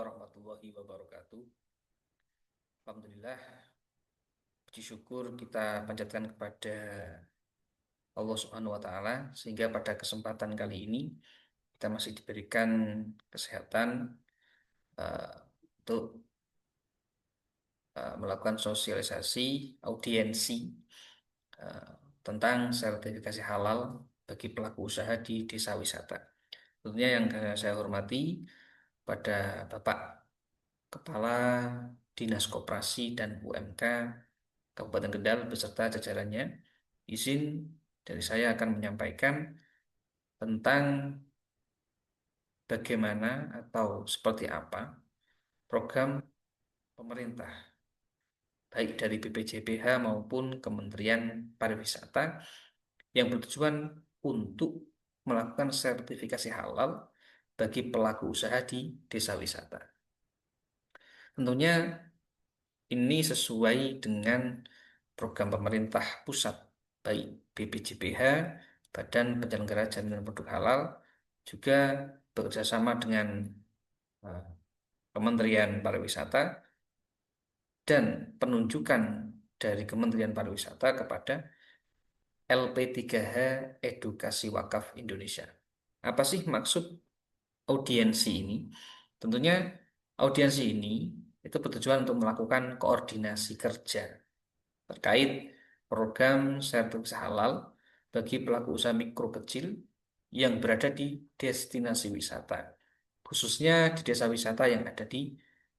Warahmatullahi wabarakatuh. Alhamdulillah, puji syukur kita panjatkan kepada Allah Subhanahu wa Ta'ala, sehingga pada kesempatan kali ini kita masih diberikan kesehatan eh, untuk melakukan sosialisasi audiensi eh, tentang sertifikasi halal bagi pelaku usaha di desa wisata. Tentunya yang saya hormati pada Bapak Kepala Dinas Koperasi dan UMK Kabupaten Kendal beserta jajarannya. Izin dari saya akan menyampaikan tentang bagaimana atau seperti apa program pemerintah, baik dari BPJPH maupun Kementerian Pariwisata, yang bertujuan untuk melakukan sertifikasi halal bagi pelaku usaha di desa wisata. Tentunya ini sesuai dengan program pemerintah pusat, baik BPJPH, Badan Penyelenggara Jaminan Produk Halal, juga bekerjasama dengan eh, Kementerian Pariwisata dan penunjukan dari Kementerian Pariwisata kepada LP3H Edukasi Wakaf Indonesia. Apa sih maksud audiensi ini? Tentunya audiensi ini itu bertujuan untuk melakukan koordinasi kerja terkait program sertifikasi halal bagi pelaku usaha mikro kecil yang berada di destinasi wisata, khususnya di desa wisata yang ada di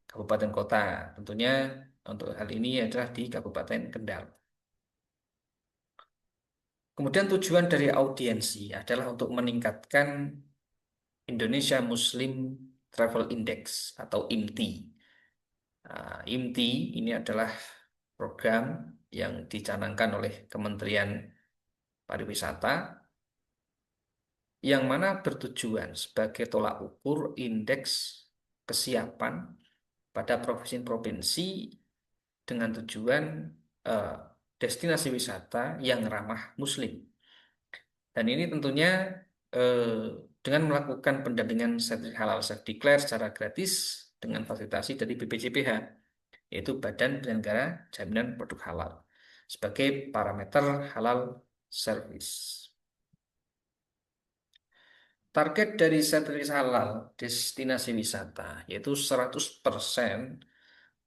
kabupaten kota. Tentunya untuk hal ini adalah di Kabupaten Kendal. Kemudian tujuan dari audiensi adalah untuk meningkatkan Indonesia Muslim Travel Index atau IMTI. IMTI ini adalah program yang dicanangkan oleh Kementerian Pariwisata, yang mana bertujuan sebagai tolak ukur indeks kesiapan pada provinsi-provinsi dengan tujuan eh, destinasi wisata yang ramah Muslim. Dan ini tentunya eh, dengan melakukan pendampingan sertifikat halal self declare secara gratis dengan fasilitasi dari BPJPH, yaitu Badan Penyelenggara Jaminan Produk Halal, sebagai parameter halal service. Target dari sertifikasi halal destinasi wisata yaitu 100%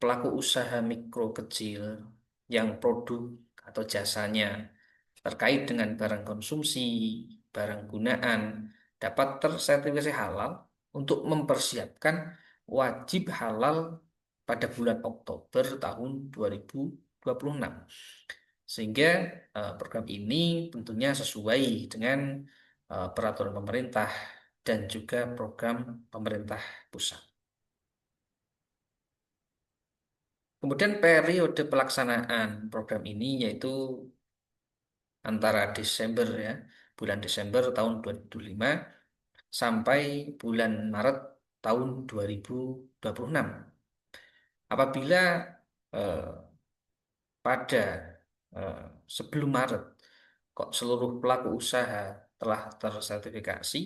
pelaku usaha mikro kecil yang produk atau jasanya terkait dengan barang konsumsi, barang gunaan dapat tersertifikasi halal untuk mempersiapkan wajib halal pada bulan Oktober tahun 2026. Sehingga program ini tentunya sesuai dengan peraturan pemerintah dan juga program pemerintah pusat. Kemudian periode pelaksanaan program ini yaitu antara Desember, ya, bulan Desember tahun 2025 sampai bulan Maret tahun 2026. Apabila eh, pada eh, sebelum Maret kok seluruh pelaku usaha telah tersertifikasi,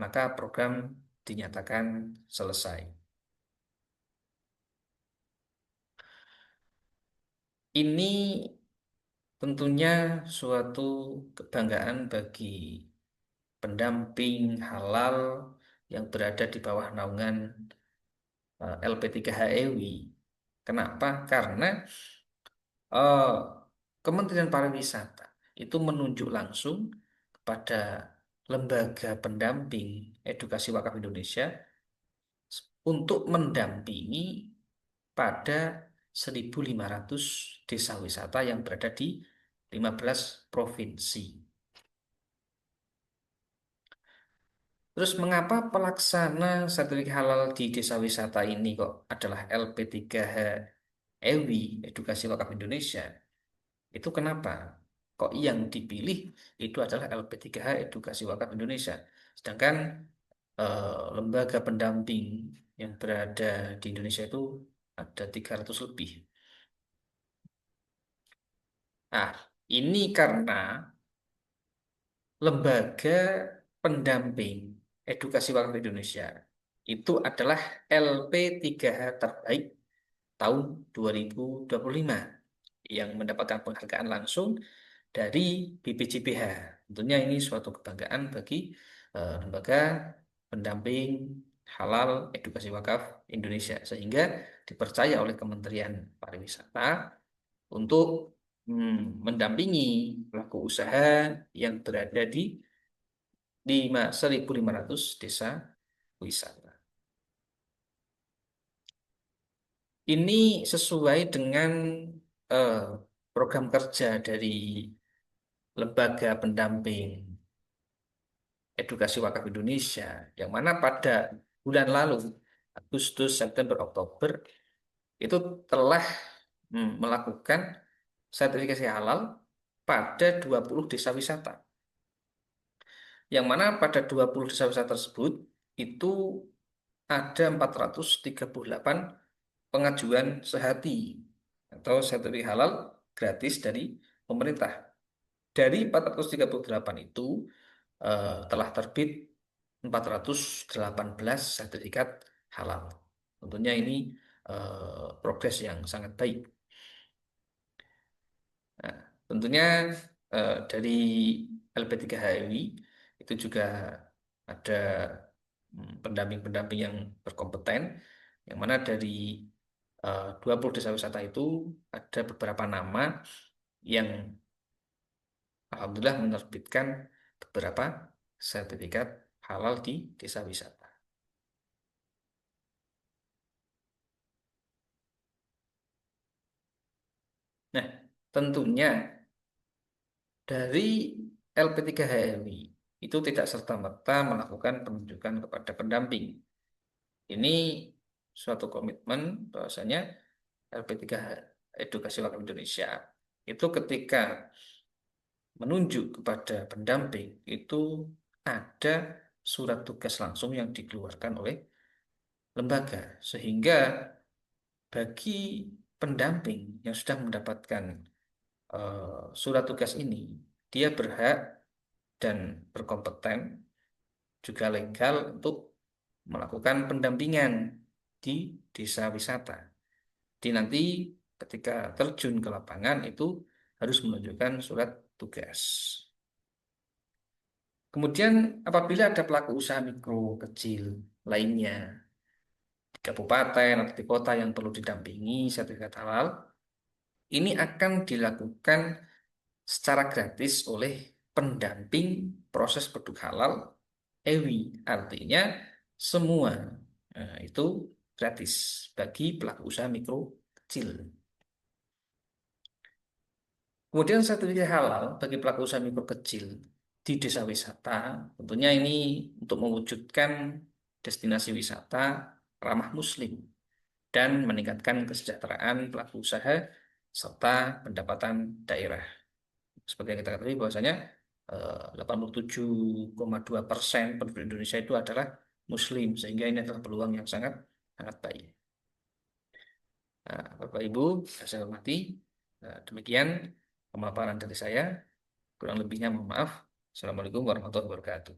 maka program dinyatakan selesai. Ini tentunya suatu kebanggaan bagi pendamping halal yang berada di bawah naungan LP3HEWI. Kenapa? Karena eh, Kementerian Pariwisata itu menunjuk langsung kepada lembaga pendamping edukasi wakaf Indonesia untuk mendampingi pada 1.500 desa wisata yang berada di 15 provinsi. Terus mengapa pelaksana sertifikat halal di desa wisata ini kok adalah LP3H EWI, Edukasi Wakaf Indonesia? Itu kenapa? Kok yang dipilih itu adalah LP3H Edukasi Wakaf Indonesia. Sedangkan lembaga pendamping yang berada di Indonesia itu ada 300 lebih. Nah, ini karena lembaga pendamping edukasi wakaf Indonesia itu adalah LP3H terbaik tahun 2025 yang mendapatkan penghargaan langsung dari BPJPH. Tentunya ini suatu kebanggaan bagi lembaga pendamping halal edukasi wakaf Indonesia sehingga dipercaya oleh Kementerian Pariwisata untuk mendampingi pelaku usaha yang berada di 1.500 desa wisata. Ini sesuai dengan eh, program kerja dari lembaga pendamping edukasi wakaf Indonesia, yang mana pada bulan lalu, Agustus, September, Oktober, itu telah melakukan sertifikasi halal pada 20 desa wisata. Yang mana pada 20 desa wisata tersebut, itu ada 438 pengajuan sehati atau sertifikat halal gratis dari pemerintah. Dari 438 itu telah terbit 418 sertifikat halal. Tentunya ini progres yang sangat baik. Nah, tentunya dari LP3HMI itu juga ada pendamping-pendamping yang berkompeten, yang mana dari 20 desa wisata itu ada beberapa nama yang alhamdulillah menerbitkan beberapa sertifikat halal di desa wisata. Nah, tentunya dari LP3HMI itu tidak serta-merta melakukan penunjukan kepada pendamping. Ini suatu komitmen bahwasanya LP3 Edukasi Wakaf Indonesia itu ketika menunjuk kepada pendamping itu ada surat tugas langsung yang dikeluarkan oleh lembaga sehingga bagi pendamping yang sudah mendapatkan surat tugas ini dia berhak dan berkompeten juga legal untuk melakukan pendampingan di desa wisata. Di nanti ketika terjun ke lapangan itu harus menunjukkan surat tugas. Kemudian apabila ada pelaku usaha mikro kecil lainnya di kabupaten atau di kota yang perlu didampingi sertifikat halal, ini akan dilakukan secara gratis oleh pendamping proses produk halal EWI. Artinya semua itu gratis bagi pelaku usaha mikro kecil. Kemudian sertifikat halal bagi pelaku usaha mikro kecil di desa wisata, tentunya ini untuk mewujudkan destinasi wisata ramah muslim dan meningkatkan kesejahteraan pelaku usaha serta pendapatan daerah. Seperti yang kita ketahui bahwasanya 87,2% penduduk Indonesia itu adalah muslim, sehingga ini adalah peluang yang sangat sangat baik. Nah, Bapak Ibu, saya hormati, demikian pemaparan dari saya. Kurang lebihnya mohon maaf. Assalamualaikum warahmatullahi wabarakatuh.